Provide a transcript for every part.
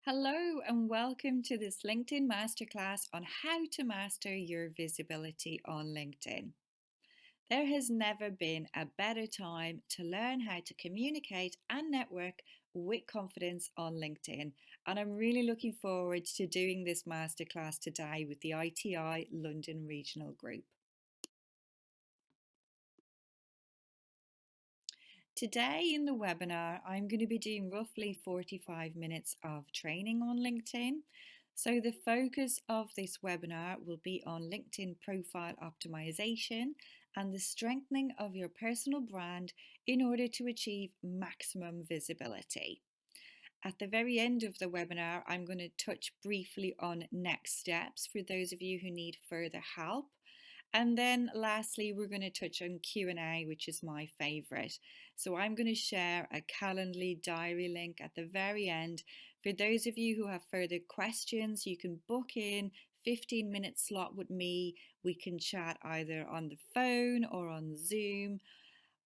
Hello, and welcome to this LinkedIn Masterclass on how to master your visibility on LinkedIn. There has never been a better time to learn how to communicate and network with confidence on LinkedIn. And I'm really looking forward to doing this masterclass today with the ITI London Regional Group. Today in the webinar, I'm going to be doing roughly 45 minutes of training on LinkedIn. So the focus of this webinar will be on LinkedIn profile optimization and the strengthening of your personal brand in order to achieve maximum visibility. At the very end of the webinar, I'm going to touch briefly on next steps for those of you who need further help. And then lastly, we're going to touch on Q&A, which is my favorite. So I'm going to share a Calendly diary link at the very end. For those of you who have further questions, you can book in 15-minute slot with me. We can chat either on the phone or on Zoom.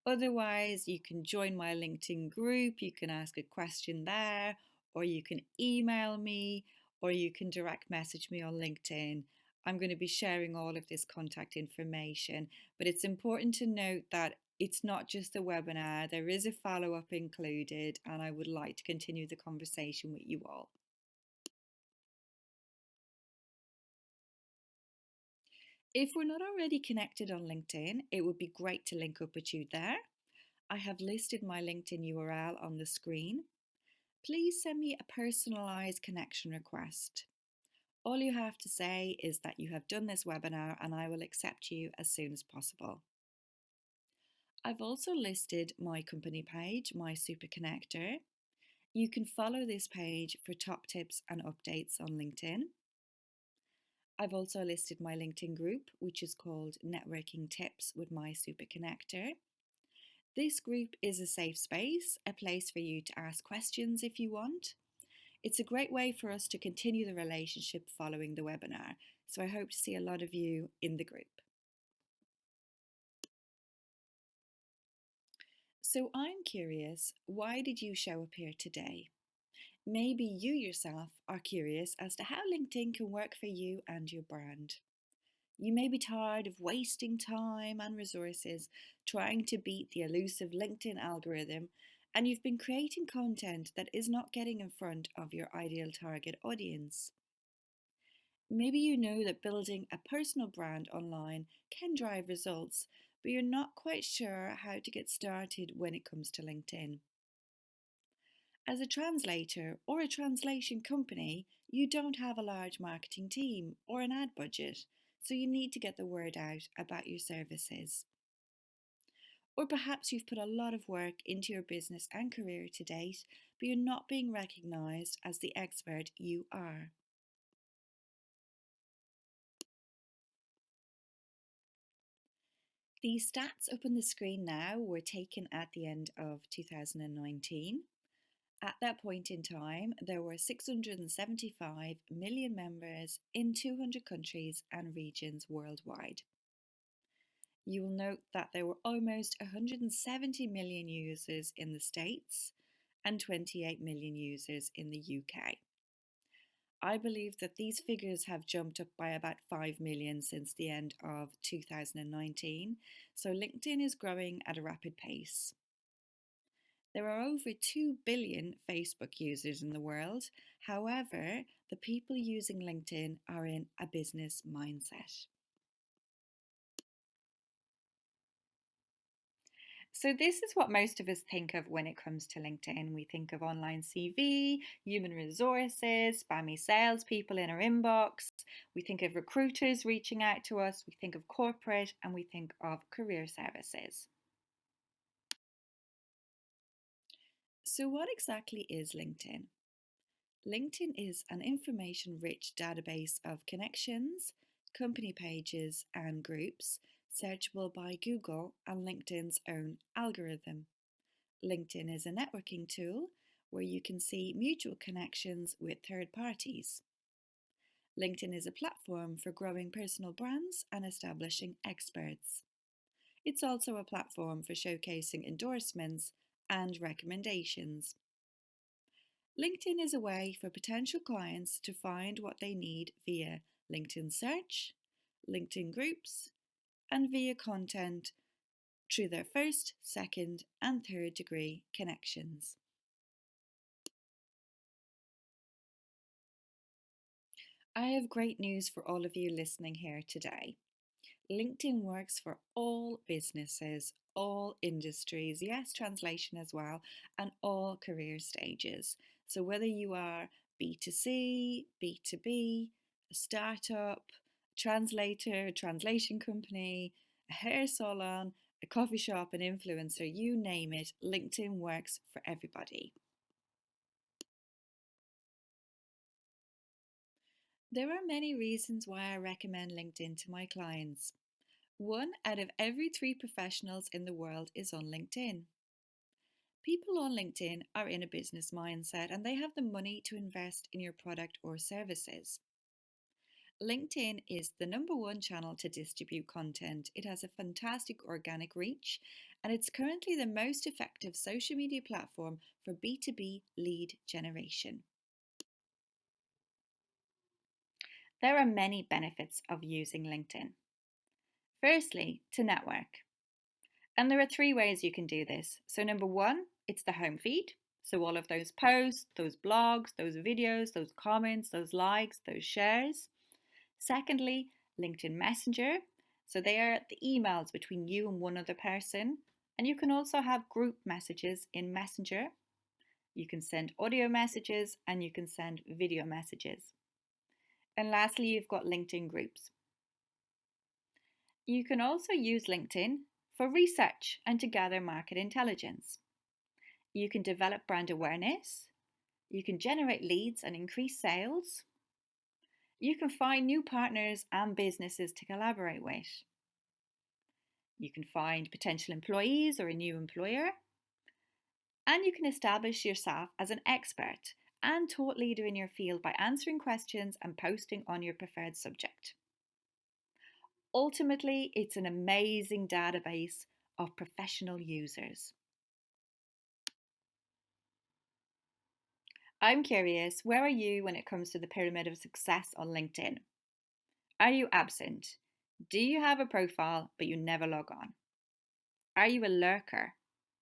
Otherwise, you can join my LinkedIn group. You can ask a question there, or you can email me, or you can direct message me on LinkedIn. I'm going to be sharing all of this contact information, but it's important to note that it's not just the webinar, there is a follow up included, and I would like to continue the conversation with you all. If we're not already connected on LinkedIn, it would be great to link up with you there. I have listed my LinkedIn URL on the screen. Please send me a personalised connection request. All you have to say is that you have done this webinar and I will accept you as soon as possible. I've also listed my company page, my Super Connector. You can follow this page for top tips and updates on LinkedIn. I've also listed my LinkedIn group, which is called Networking Tips with My Super Connector. This group is a safe space, a place for you to ask questions if you want. It's a great way for us to continue the relationship following the webinar, so I hope to see a lot of you in the group. So I'm curious, why did you show up here today? Maybe you yourself are curious as to how LinkedIn can work for you and your brand. You may be tired of wasting time and resources trying to beat the elusive LinkedIn algorithm, and you've been creating content that is not getting in front of your ideal target audience. Maybe you know that building a personal brand online can drive results, but you're not quite sure how to get started when it comes to LinkedIn. As a translator or a translation company, you don't have a large marketing team or an ad budget, so you need to get the word out about your services. Or perhaps you've put a lot of work into your business and career to date, but you're not being recognised as the expert you are. The stats up on the screen now were taken at the end of 2019. At that point in time, there were 675 million members in 200 countries and regions worldwide. You will note that there were almost 170 million users in the States and 28 million users in the UK. I believe that these figures have jumped up by about 5 million since the end of 2019, so LinkedIn is growing at a rapid pace. There are over 2 billion Facebook users in the world. However, the people using LinkedIn are in a business mindset. So, this is what most of us think of when it comes to LinkedIn. We think of online CV, human resources, spammy salespeople in our inbox. We think of recruiters reaching out to us. We think of corporate, and we think of career services. So, what exactly is LinkedIn? LinkedIn is an information rich database of connections, company pages, and groups searchable by Google and LinkedIn's own algorithm. LinkedIn is a networking tool where you can see mutual connections with third parties. LinkedIn is a platform for growing personal brands and establishing experts. It's also a platform for showcasing endorsements and recommendations. LinkedIn is a way for potential clients to find what they need via LinkedIn search, LinkedIn groups, and via content through their first, second, and third degree connections. I have great news for all of you listening here today. LinkedIn works for all businesses, all industries, yes, translation as well, and all career stages. So whether you are B2C, B2B, a startup, translator, a translation company, a hair salon, a coffee shop, an influencer, you name it, LinkedIn works for everybody. There are many reasons why I recommend LinkedIn to my clients. One out of every three professionals in the world is on LinkedIn. People on LinkedIn are in a business mindset and they have the money to invest in your product or services. LinkedIn is the number one channel to distribute content. It has a fantastic organic reach and it's currently the most effective social media platform for B2B lead generation. There are many benefits of using LinkedIn. Firstly, to network. And there are three ways you can do this. So, number one, it's the home feed. So, all of those posts, those blogs, those videos, those comments, those likes, those shares. Secondly, LinkedIn Messenger. So, they are the emails between you and one other person. And you can also have group messages in Messenger. You can send audio messages and you can send video messages. And lastly, you've got LinkedIn groups. You can also use LinkedIn for research and to gather market intelligence. You can develop brand awareness. You can generate leads and increase sales. You can find new partners and businesses to collaborate with. You can find potential employees or a new employer. And you can establish yourself as an expert and thought leader in your field by answering questions and posting on your preferred subject. Ultimately, it's an amazing database of professional users. I'm curious, where are you when it comes to the pyramid of success on LinkedIn? Are you absent? Do you have a profile but you never log on? Are you a lurker?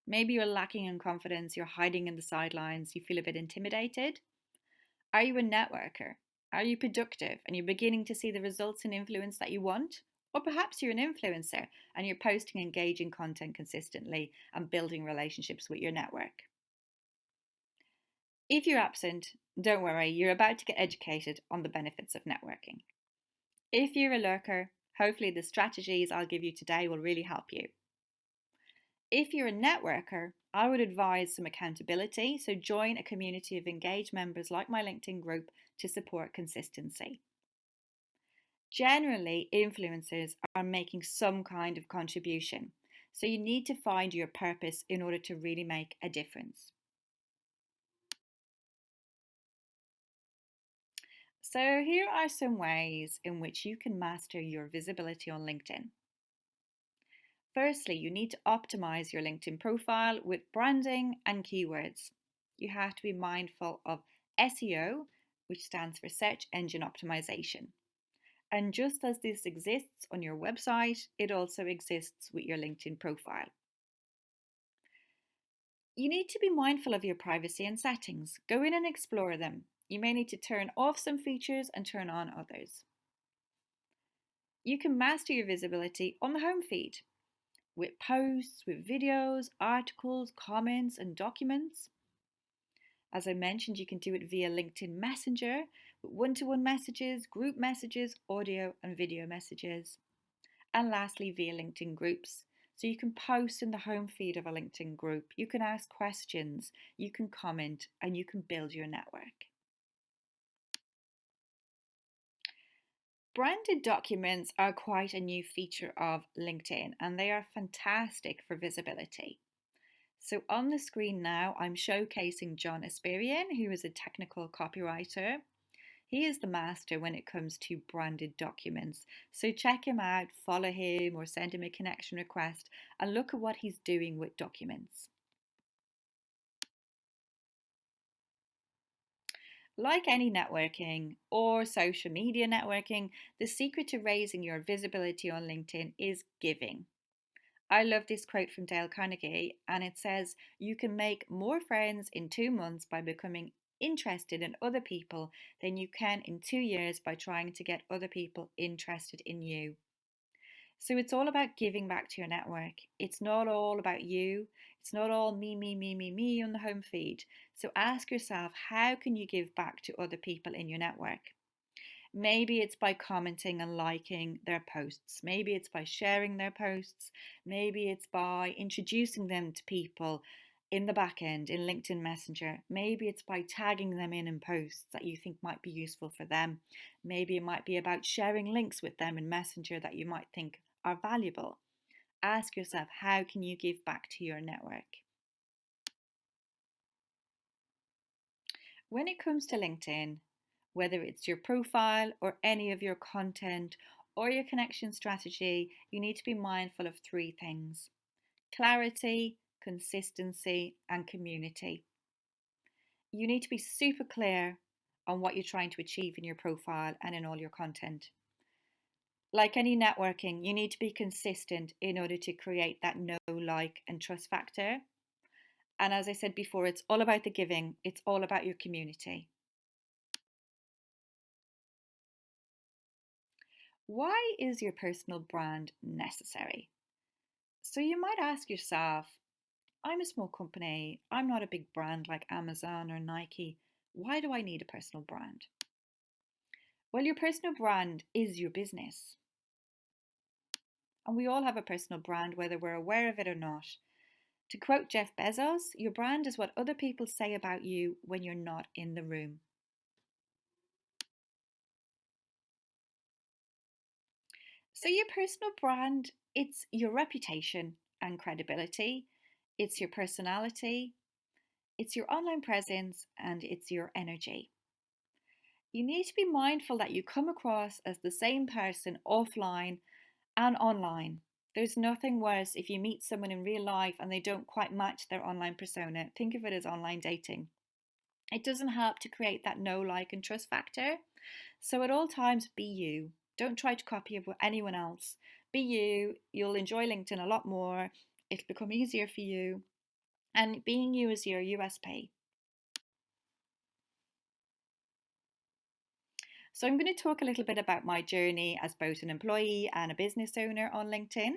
Maybe you're lacking in confidence, you're hiding in the sidelines, you feel a bit intimidated? Are you a networker? Are you productive and you're beginning to see the results and influence that you want? Or perhaps you're an influencer and you're posting engaging content consistently and building relationships with your network. If you're absent, don't worry, you're about to get educated on the benefits of networking. If you're a lurker, hopefully the strategies I'll give you today will really help you. If you're a networker, I would advise some accountability, so join a community of engaged members like my LinkedIn group to support consistency. Generally, influencers are making some kind of contribution, so you need to find your purpose in order to really make a difference. So, here are some ways in which you can master your visibility on LinkedIn. Firstly, you need to optimize your LinkedIn profile with branding and keywords. You have to be mindful of SEO, which stands for Search Engine Optimization. And just as this exists on your website, it also exists with your LinkedIn profile. You need to be mindful of your privacy and settings. Go in and explore them. You may need to turn off some features and turn on others. You can master your visibility on the home feed with posts, with videos, articles, comments, and documents. As I mentioned, you can do it via LinkedIn Messenger with one-to-one messages, group messages, audio and video messages. And lastly, via LinkedIn groups. So you can post in the home feed of a LinkedIn group, you can ask questions, you can comment, and you can build your network. Branded documents are quite a new feature of LinkedIn and they are fantastic for visibility. So on the screen now, I'm showcasing John Esperian, who is a technical copywriter. He is the master when it comes to branded documents. So check him out, follow him, or send him a connection request and look at what he's doing with documents. Like any networking or social media networking, the secret to raising your visibility on LinkedIn is giving. I love this quote from Dale Carnegie, and it says, "You can make more friends in 2 months by becoming interested in other people than you can in 2 years by trying to get other people interested in you." So it's all about giving back to your network. It's not all about you. It's not all me on the home feed. So ask yourself, how can you give back to other people in your network? Maybe it's by commenting and liking their posts. Maybe it's by sharing their posts. Maybe it's by introducing them to people in the back end in LinkedIn Messenger. Maybe it's by tagging them in posts that you think might be useful for them. Maybe it might be about sharing links with them in Messenger that you might think are valuable. Ask yourself, how can you give back to your network? When it comes to LinkedIn, whether it's your profile or any of your content or your connection strategy, you need to be mindful of three things: clarity, consistency, and community. You need to be super clear on what you're trying to achieve in your profile and in all your content. Like any networking, you need to be consistent in order to create that know, like, and trust factor. And as I said before, it's all about the giving, it's all about your community. Why is your personal brand necessary? So you might ask yourself, I'm a small company, I'm not a big brand like Amazon or Nike. Why do I need a personal brand? Well, your personal brand is your business. And we all have a personal brand, whether we're aware of it or not. To quote Jeff Bezos, your brand is what other people say about you when you're not in the room. So your personal brand, it's your reputation and credibility, it's your personality, it's your online presence, and it's your energy. You need to be mindful that you come across as the same person offline and online. There's nothing worse if you meet someone in real life and they don't quite match their online persona. Think of it as online dating. It doesn't help to create that know, like, and trust factor. So at all times, be you. Don't try to copy anyone else. Be you. You'll enjoy LinkedIn a lot more. It'll become easier for you. And being you is your USP. So I'm going to talk a little bit about my journey as both an employee and a business owner on LinkedIn.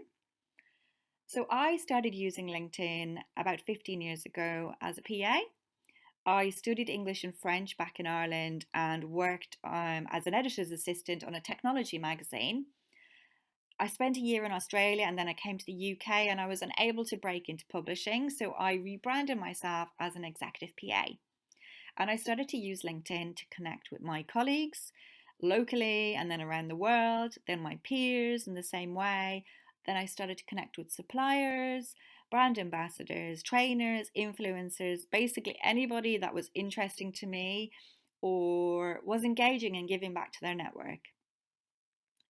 So I started using LinkedIn about 15 years ago as a PA. I studied English and French back in Ireland and worked as an editor's assistant on a technology magazine. I spent a year in Australia and then I came to the UK and I was unable to break into publishing, so I rebranded myself as an executive PA. And I started to use LinkedIn to connect with my colleagues locally and then around the world, then my peers in the same way. Then I started to connect with suppliers, brand ambassadors, trainers, influencers, basically anybody that was interesting to me or was engaging and giving back to their network.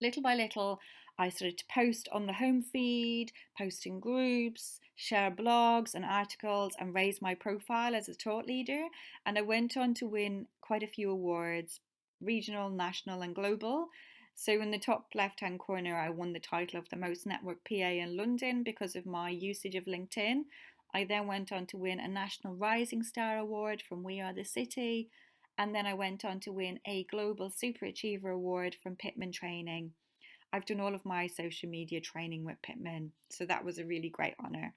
Little by little, I started to post on the home feed, post in groups, share blogs and articles, and raise my profile as a thought leader. And I went on to win quite a few awards, regional, national, and global. So, in the top left hand corner, I won the title of the most networked PA in London because of my usage of LinkedIn. I then went on to win a National Rising Star Award from We Are the City. And then I went on to win a Global Super Achiever Award from Pitman Training. I've done all of my social media training with Pitman, so that was a really great honour.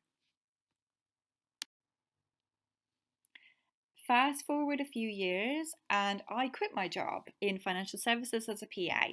Fast forward a few years, and I quit my job in financial services as a PA.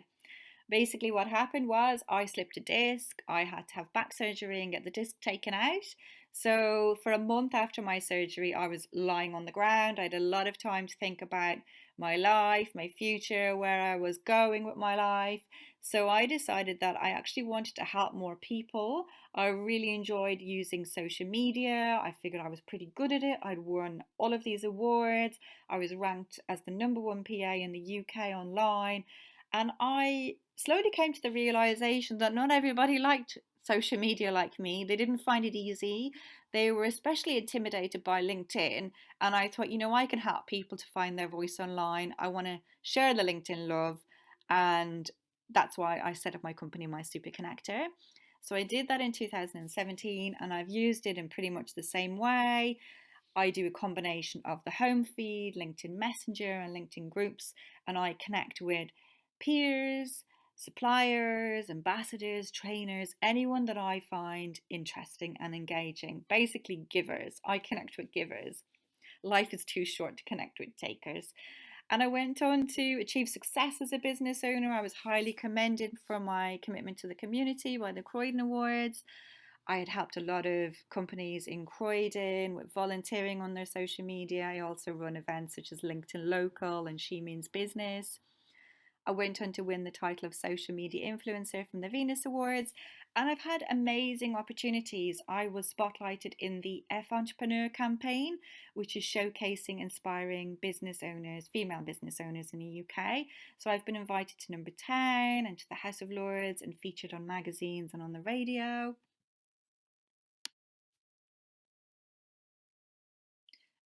Basically, what happened was I slipped a disc. I had to have back surgery and get the disc taken out. So, for a month after my surgery, I was lying on the ground. I had a lot of time to think about my life, my future, where I was going with my life. So, I decided that I actually wanted to help more people. I really enjoyed using social media. I figured I was pretty good at it. I'd won all of these awards. I was ranked as the number one PA in the UK online. And I slowly came to the realization that not everybody liked social media like me. They didn't find it easy. They were especially intimidated by LinkedIn. And I thought, I can help people to find their voice online. I want to share the LinkedIn love. And that's why I set up my company, My Super Connector. So I did that in 2017 and I've used it in pretty much the same way. I do a combination of the home feed, LinkedIn Messenger, and LinkedIn groups, and I connect with peers, suppliers, ambassadors, trainers, anyone that I find interesting and engaging. Basically, givers. I connect with givers. Life is too short to connect with takers. And I went on to achieve success as a business owner. I was highly commended for my commitment to the community by the Croydon Awards. I had helped a lot of companies in Croydon with volunteering on their social media. I also run events such as LinkedIn Local and She Means Business. I went on to win the title of Social Media Influencer from the Venus Awards, and I've had amazing opportunities. I was spotlighted in the F Entrepreneur campaign, which is showcasing inspiring business owners, female business owners in the UK. So I've been invited to Number 10 and to the House of Lords and featured on magazines and on the radio.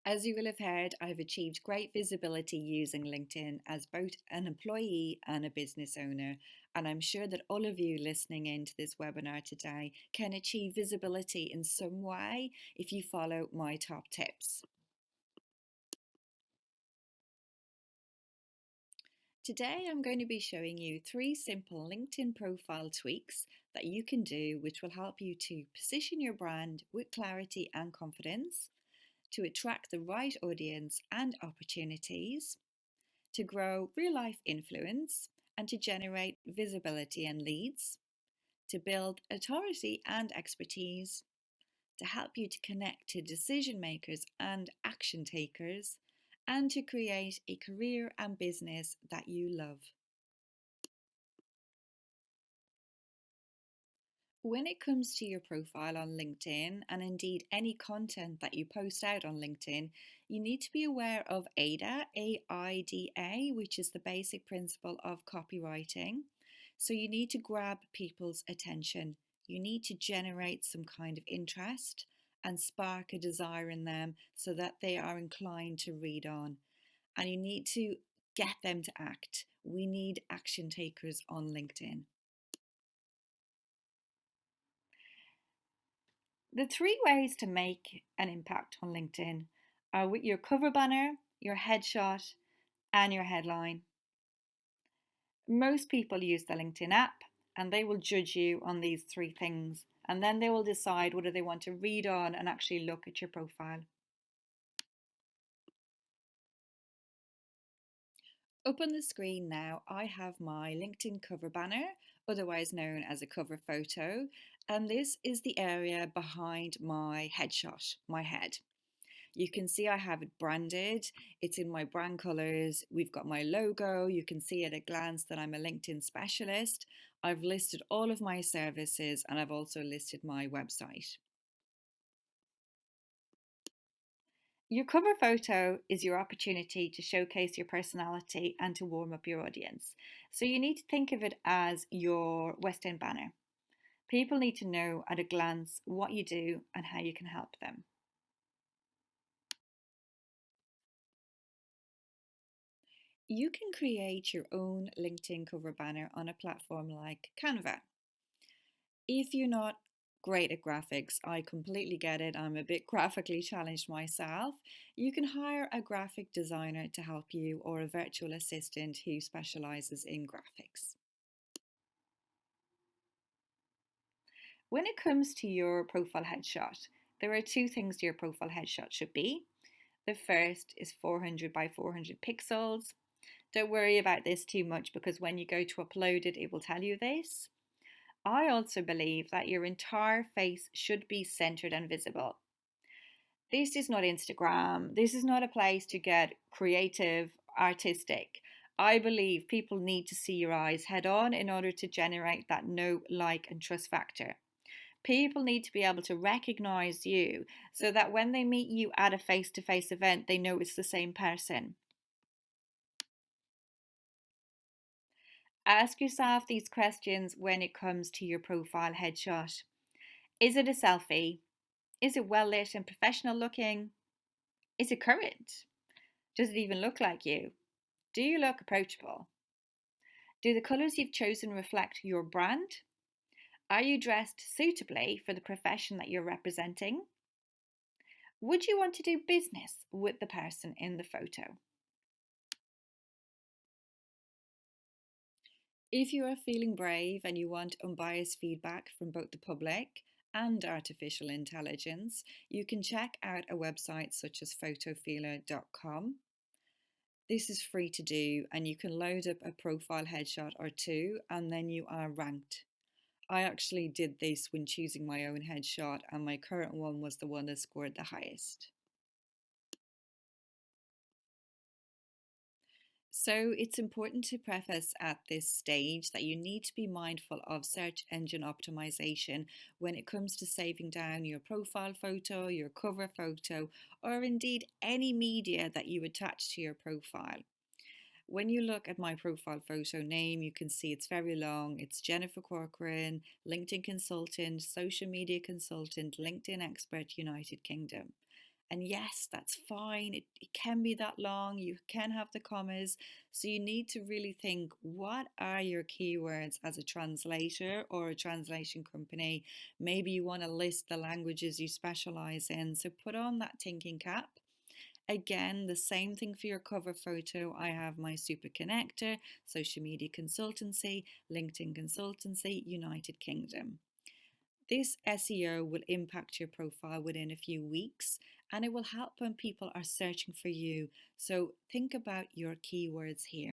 As you will have heard, I've achieved great visibility using LinkedIn as both an employee and a business owner. And I'm sure that all of you listening in to this webinar today can achieve visibility in some way if you follow my top tips. Today, I'm going to be showing you 3 simple LinkedIn profile tweaks that you can do, which will help you to position your brand with clarity and confidence, to attract the right audience and opportunities, to grow real life influence, and to generate visibility and leads, to build authority and expertise, to help you to connect to decision makers and action takers, and to create a career and business that you love. When it comes to your profile on LinkedIn, and indeed any content that you post out on LinkedIn, you need to be aware of AIDA, AIDA, which is the basic principle of copywriting. So you need to grab people's attention. You need to generate some kind of interest and spark a desire in them so that they are inclined to read on. And you need to get them to act. We need action takers on LinkedIn. The 3 ways to make an impact on LinkedIn are with your cover banner, your headshot, and your headline. Most people use the LinkedIn app and they will judge you on these 3 things, and then they will decide whether they want to read on and actually look at your profile. Up on the screen now, I have my LinkedIn cover banner, otherwise known as a cover photo, and this is the area behind my headshot, my head. You can see I have it branded. It's in my brand colors. We've got my logo. You can see at a glance that I'm a LinkedIn specialist. I've listed all of my services and I've also listed my website. Your cover photo is your opportunity to showcase your personality and to warm up your audience. So you need to think of it as your West End banner. People need to know at a glance what you do and how you can help them. You can create your own LinkedIn cover banner on a platform like Canva. If you're not great at graphics, I completely get it. I'm a bit graphically challenged myself. You can hire a graphic designer to help you or a virtual assistant who specializes in graphics. When it comes to your profile headshot, there are 2 things your profile headshot should be. The first is 400 by 400 pixels. Don't worry about this too much because when you go to upload it, it will tell you this. I also believe that your entire face should be centered and visible. This is not Instagram. This is not a place to get creative, artistic. I believe people need to see your eyes head on in order to generate that know, like, and trust factor. People need to be able to recognize you so that when they meet you at a face to face event, they know it's the same person. Ask yourself these questions when it comes to your profile headshot. Is it a selfie? Is it well lit and professional looking? Is it current? Does it even look like you? Do you look approachable? Do the colours you've chosen reflect your brand? Are you dressed suitably for the profession that you're representing? Would you want to do business with the person in the photo? If you are feeling brave and you want unbiased feedback from both the public and artificial intelligence, you can check out a website such as photofeeler.com. This is free to do, and you can load up a profile headshot or two, and then you are ranked. I actually did this when choosing my own headshot, and my current one was the one that scored the highest. So it's important to preface at this stage that you need to be mindful of search engine optimization when it comes to saving down your profile photo, your cover photo, or indeed any media that you attach to your profile. When you look at my profile photo name, you can see it's very long. It's Jennifer Corcoran, LinkedIn consultant, social media consultant, LinkedIn expert, United Kingdom. And yes, that's fine. It can be that long. You can have the commas. So you need to really think, what are your keywords as a translator or a translation company? Maybe you want to list the languages you specialize in. So put on that thinking cap. Again, the same thing for your cover photo. I have my super connector, social media consultancy, LinkedIn consultancy, United Kingdom. This SEO will impact your profile within a few weeks, and it will help when people are searching for you. So think about your keywords here.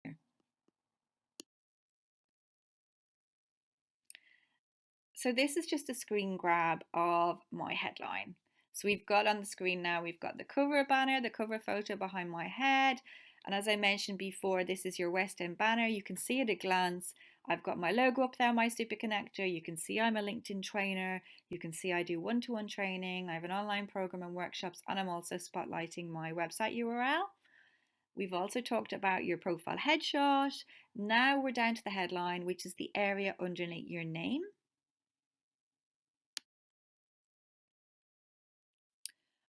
So this is just a screen grab of my headline. So we've got on the screen now, we've got the cover banner, the cover photo behind my head. And as I mentioned before, this is your West End banner. You can see at a glance, I've got my logo up there, my super connector. You can see I'm a LinkedIn trainer. You can see I do one-to-one training. I have an online program and workshops, and I'm also spotlighting my website URL. We've also talked about your profile headshot. Now we're down to the headline, which is the area underneath your name.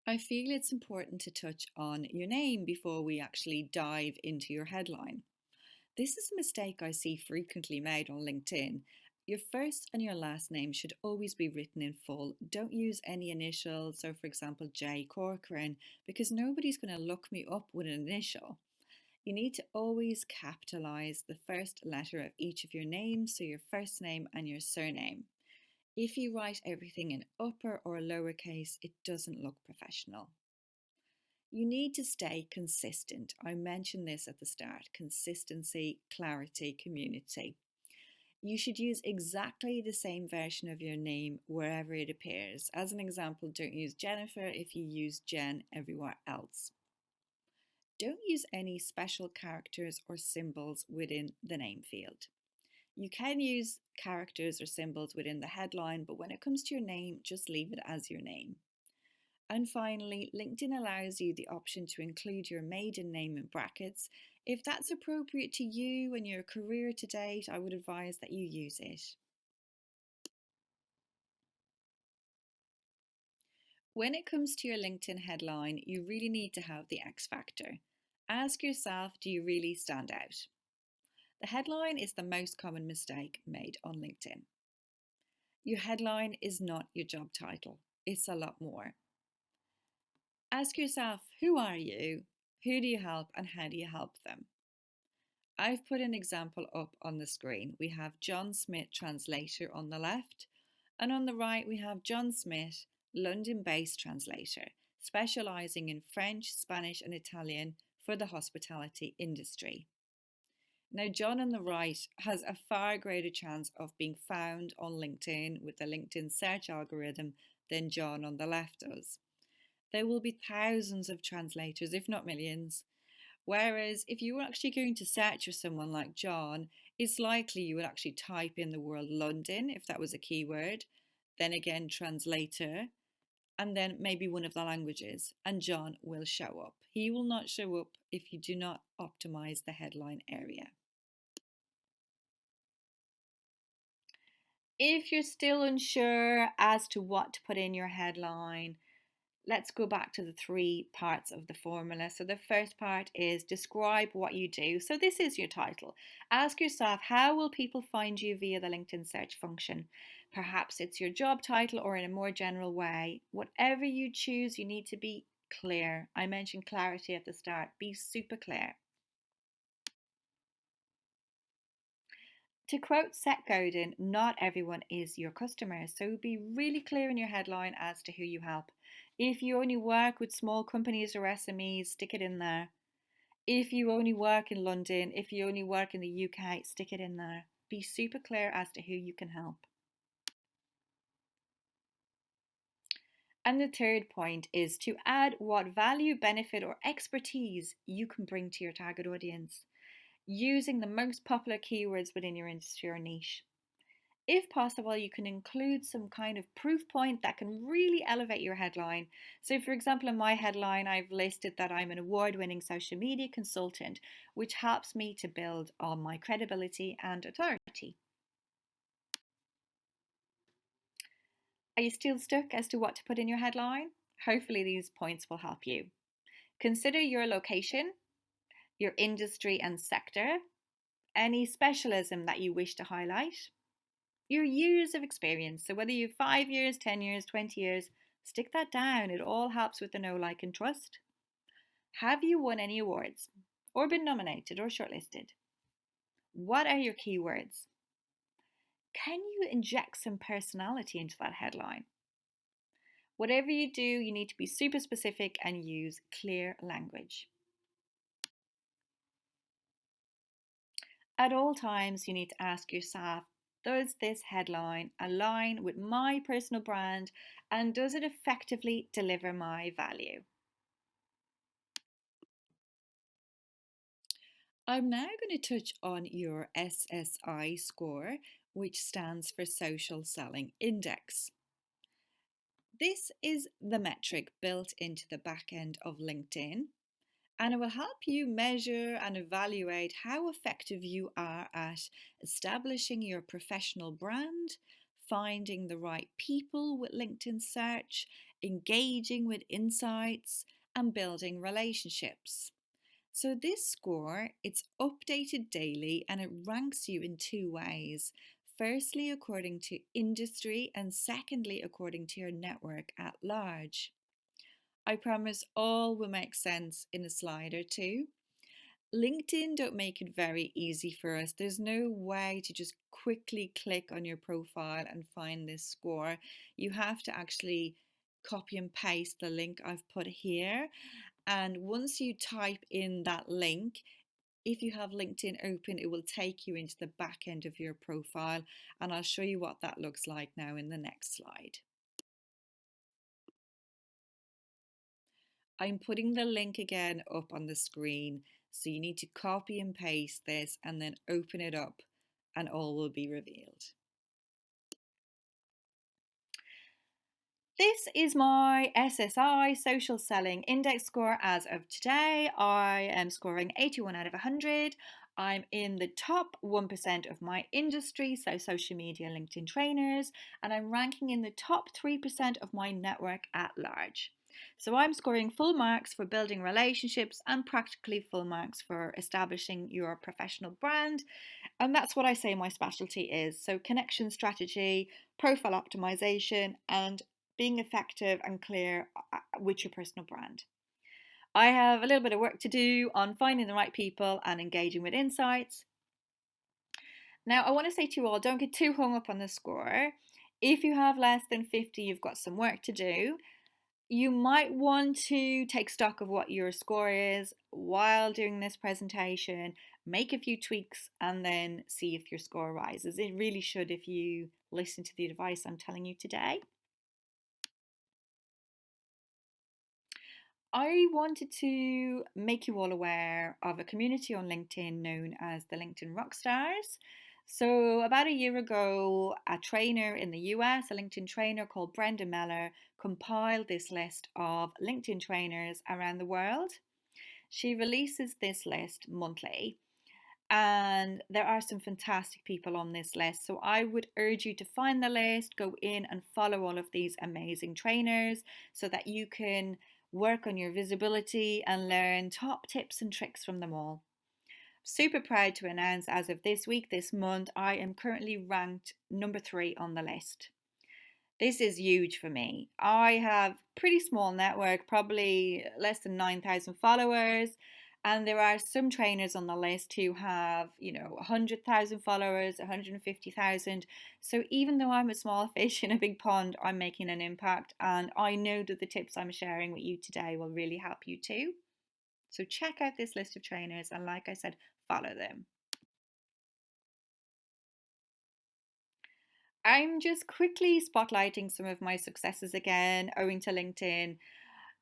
I feel it's important to touch on your name before we actually dive into your headline. This is a mistake I see frequently made on LinkedIn. Your first and your last name should always be written in full. Don't use any initials, so for example, J. Corcoran, because nobody's going to look me up with an initial. You need to always capitalize the first letter of each of your names, so your first name and your surname. If you write everything in upper or lowercase, it doesn't look professional. You need to stay consistent. I mentioned this at the start: consistency, clarity, community. You should use exactly the same version of your name wherever it appears. As an example, don't use Jennifer if you use Jen everywhere else. Don't use any special characters or symbols within the name field. You can use characters or symbols within the headline, but when it comes to your name, just leave it as your name. And finally, LinkedIn allows you the option to include your maiden name in brackets. If that's appropriate to you and your career to date, I would advise that you use it. When it comes to your LinkedIn headline, you really need to have the X factor. Ask yourself, do you really stand out? The headline is the most common mistake made on LinkedIn. Your headline is not your job title, it's a lot more. Ask yourself, who are you? Who do you help and how do you help them? I've put an example up on the screen. We have John Smith, translator, on the left, and on the right we have John Smith, London-based translator, specialising in French, Spanish and Italian for the hospitality industry. Now, John on the right has a far greater chance of being found on LinkedIn with the LinkedIn search algorithm than John on the left does. There will be thousands of translators, if not millions. Whereas if you were actually going to search for someone like John, it's likely you would actually type in the word London if that was a keyword, then again translator, and then maybe one of the languages, and John will show up. He will not show up if you do not optimize the headline area. If you're still unsure as to what to put in your headline, let's go back to the three parts of the formula. So, the first part is describe what you do. So, this is your title. Ask yourself, how will people find you via the LinkedIn search function? Perhaps it's your job title or in a more general way. Whatever you choose, you need to be clear. I mentioned clarity at the start. Be super clear. To quote Seth Godin, not everyone is your customer, so be really clear in your headline as to who you help. If you only work with small companies or SMEs, stick it in there. If you only work in London, if you only work in the UK, stick it in there. Be super clear as to who you can help. And the third point is to add what value, benefit, or expertise you can bring to your target audience, using the most popular keywords within your industry or niche. If possible, you can include some kind of proof point that can really elevate your headline. So, for example, in my headline, I've listed that I'm an award winning social media consultant, which helps me to build on my credibility and authority. Are you still stuck as to what to put in your headline? Hopefully, these points will help you. Consider your location, your industry and sector, any specialism that you wish to highlight, your years of experience. So whether you've 5 years, 10 years, 20 years, stick that down. It all helps with the know, like, and trust. Have you won any awards or been nominated or shortlisted? What are your keywords? Can you inject some personality into that headline? Whatever you do, you need to be super specific and use clear language. At all times, you need to ask yourself, does this headline align with my personal brand and does it effectively deliver my value? I'm now going to touch on your SSI score, which stands for Social Selling Index. This is the metric built into the back end of LinkedIn, and it will help you measure and evaluate how effective you are at establishing your professional brand, finding the right people with LinkedIn search, engaging with insights, and building relationships. So this score, it's updated daily and it ranks you in two ways. Firstly, according to industry, and secondly, according to your network at large. I promise all will make sense in a slide or two. LinkedIn don't make it very easy for us. There's no way to just quickly click on your profile and find this score. You have to actually copy and paste the link I've put here. And once you type in that link, if you have LinkedIn open, it will take you into the back end of your profile. And I'll show you what that looks like now in the next slide. I'm putting the link again up on the screen. So you need to copy and paste this and then open it up and all will be revealed. This is my SSI Social Selling Index score as of today. I am scoring 81 out of 100. I'm in the top 1% of my industry, so social media, LinkedIn trainers, and I'm ranking in the top 3% of my network at large. So I'm scoring full marks for building relationships and practically full marks for establishing your professional brand. And that's what I say my specialty is. So connection strategy, profile optimization, and being effective and clear with your personal brand. I have a little bit of work to do on finding the right people and engaging with insights. Now, I want to say to you all, don't get too hung up on the score. If you have less than 50, you've got some work to do. You might want to take stock of what your score is while doing this presentation, make a few tweaks, and then see if your score rises. It really should if you listen to the advice I'm telling you today. I wanted to make you all aware of a community on LinkedIn known as the LinkedIn Rockstars. So, about a year ago, a trainer in the US, a LinkedIn trainer called Brenda Meller, compiled this list of LinkedIn trainers around the world. She releases this list monthly. And there are some fantastic people on this list. So I would urge you to find the list, go in and follow all of these amazing trainers so that you can work on your visibility and learn top tips and tricks from them all. Super proud to announce as of this week, this month, I am currently ranked number 3 on the list. This is huge for me. I have pretty small network, probably less than 9,000 followers, and there are some trainers on the list who have, 100,000 followers, 150,000. So even though I'm a small fish in a big pond, I'm making an impact, and I know that the tips I'm sharing with you today will really help you too. So check out this list of trainers and, like I said, follow them. I'm just quickly spotlighting some of my successes again, owing to LinkedIn.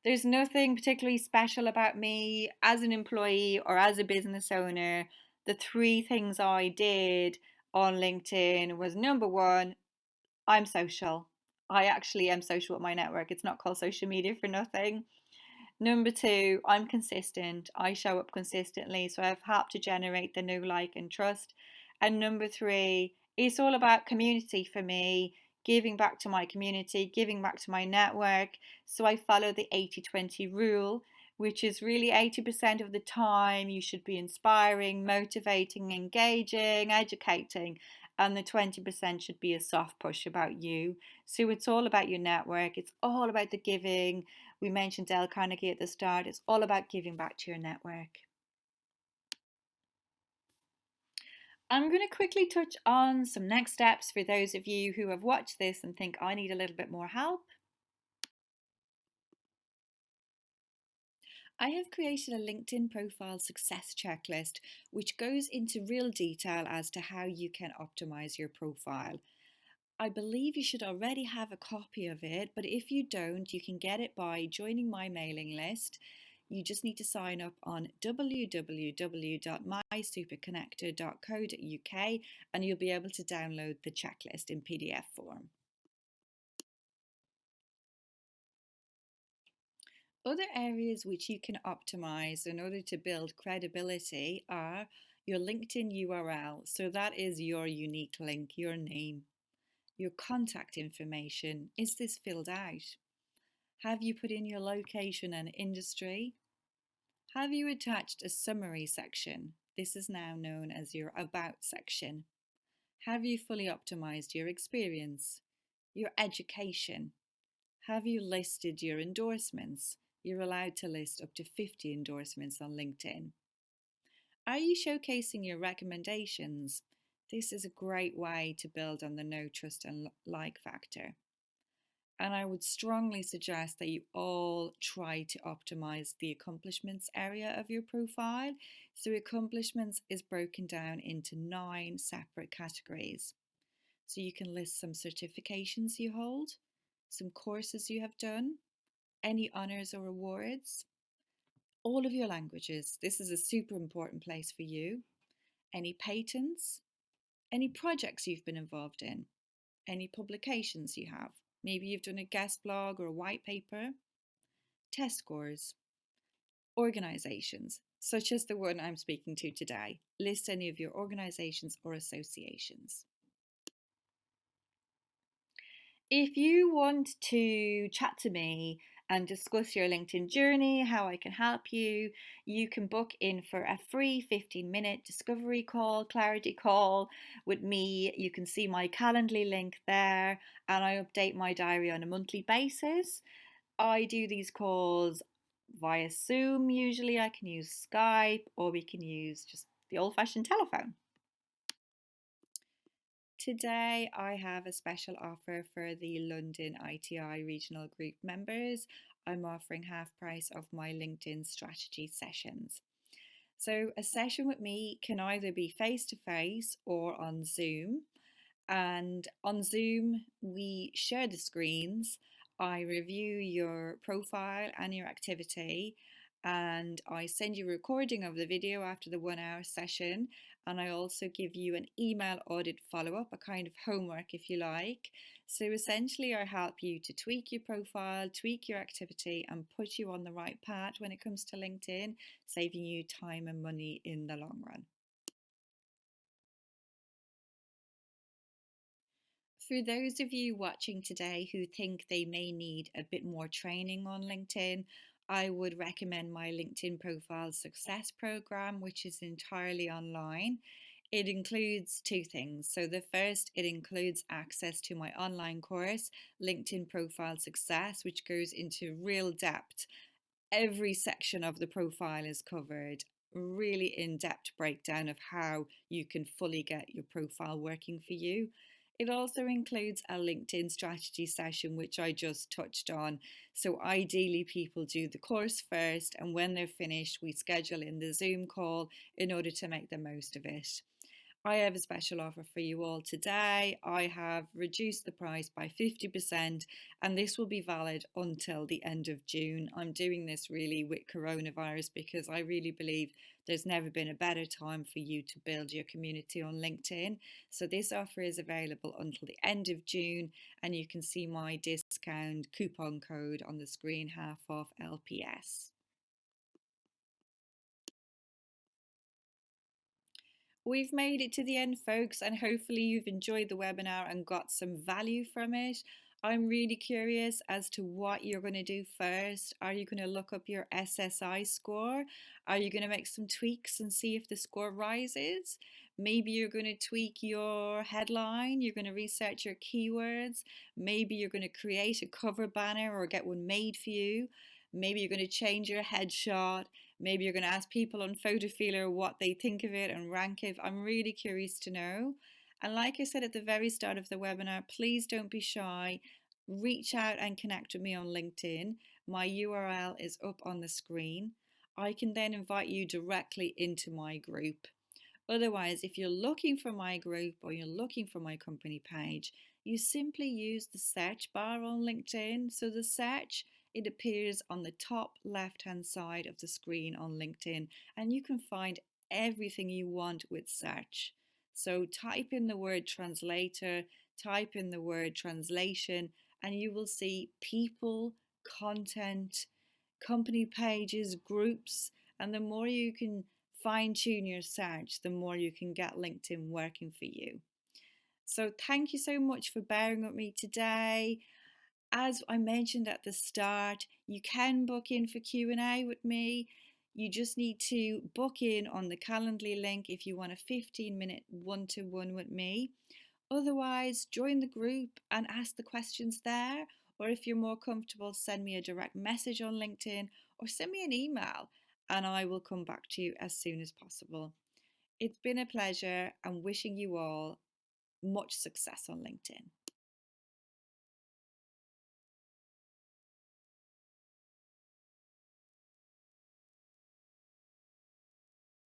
There's nothing particularly special about me as an employee or as a business owner. The three things I did on LinkedIn was number one, I'm social. I actually am social with my network. It's not called social media for nothing. Number two, I'm consistent. I show up consistently, so I've helped to generate the know, like, and trust. And number three, it's all about community for me, giving back to my community, giving back to my network. So I follow the 80-20 rule, which is really 80% of the time you should be inspiring, motivating, engaging, educating, and the 20% should be a soft push about you. So it's all about your network, it's all about the giving. We mentioned Dale Carnegie at the start. It's all about giving back to your network. I'm going to quickly touch on some next steps for those of you who have watched this and think I need a little bit more help. I have created a LinkedIn profile success checklist, which goes into real detail as to how you can optimize your profile. I believe you should already have a copy of it, but if you don't, you can get it by joining my mailing list. You just need to sign up on www.mysuperconnector.co.uk and you'll be able to download the checklist in PDF form. Other areas which you can optimize in order to build credibility are your LinkedIn URL. So that is your unique link, your name, your contact information. Is this filled out? Have you put in your location and industry? Have you attached a summary section? This is now known as your About section. Have you fully optimized your experience? Your education? Have you listed your endorsements? You're allowed to list up to 50 endorsements on LinkedIn. Are you showcasing your recommendations? This is a great way to build on the know, trust, and like factor. And I would strongly suggest that you all try to optimize the accomplishments area of your profile. So, accomplishments is broken down into 9 separate categories. So, you can list some certifications you hold, some courses you have done, any honors or awards, all of your languages. This is a super important place for you. Any patents, any projects you've been involved in, any publications you have. Maybe you've done a guest blog or a white paper. Test scores. Organisations, such as the one I'm speaking to today. List any of your organisations or associations. If you want to chat to me and discuss your LinkedIn journey, how I can help you, you can book in for a free 15-minute discovery call, clarity call with me. You can see my Calendly link there, and I update my diary on a monthly basis. I do these calls via Zoom. Usually I can use Skype or we can use just the old-fashioned telephone. Today I have a special offer for the London ITI regional group members. I'm offering half price of my LinkedIn strategy sessions. So a session with me can either be face to face or on Zoom. And on Zoom, we share the screens. I review your profile and your activity, and I send you a recording of the video after the 1 hour session. And I also give you an email audit follow up, a kind of homework if you like. So essentially, I help you to tweak your profile, tweak your activity, and put you on the right path when it comes to LinkedIn, saving you time and money in the long run. For those of you watching today who think they may need a bit more training on LinkedIn, I would recommend my LinkedIn Profile Success Program, which is entirely online. It includes two things. So, the first, it includes access to my online course, LinkedIn Profile Success, which goes into real depth. Every section of the profile is covered, really in-depth breakdown of how you can fully get your profile working for you. It also includes a LinkedIn strategy session, which I just touched on. So ideally people do the course first, and when they're finished we schedule in the Zoom call in order to make the most of it. I have a special offer for you all today. I have reduced the price by 50%, and this will be valid until the end of June. I'm doing this really with coronavirus because I really believe there's never been a better time for you to build your community on LinkedIn. So this offer is available until the end of June, and you can see my discount coupon code on the screen, half off LPS. We've made it to the end, folks, and hopefully you've enjoyed the webinar and got some value from it. I'm really curious as to what you're going to do first. Are you going to look up your SSI score? Are you going to make some tweaks and see if the score rises? Maybe you're going to tweak your headline. You're going to research your keywords. Maybe you're going to create a cover banner or get one made for you. Maybe you're going to change your headshot. Maybe you're going to ask people on PhotoFeeler what they think of it and rank it. I'm really curious to know. And like I said at the very start of the webinar, please don't be shy. Reach out and connect with me on LinkedIn. My URL is up on the screen. I can then invite you directly into my group. Otherwise, if you're looking for my group or you're looking for my company page, you simply use the search bar on LinkedIn. So the search, it appears on the top left hand side of the screen on LinkedIn, and you can find everything you want with search. So type in the word translator, type in the word translation, and you will see people, content, company pages, groups, and the more you can fine tune your search, the more you can get LinkedIn working for you. So thank you so much for bearing with me today. As I mentioned at the start, you can book in for Q&A with me. You just need to book in on the Calendly link if you want a 15-minute one-to-one with me. Otherwise, join the group and ask the questions there. Or if you're more comfortable, send me a direct message on LinkedIn or send me an email and I will come back to you as soon as possible. It's been a pleasure and wishing you all much success on LinkedIn.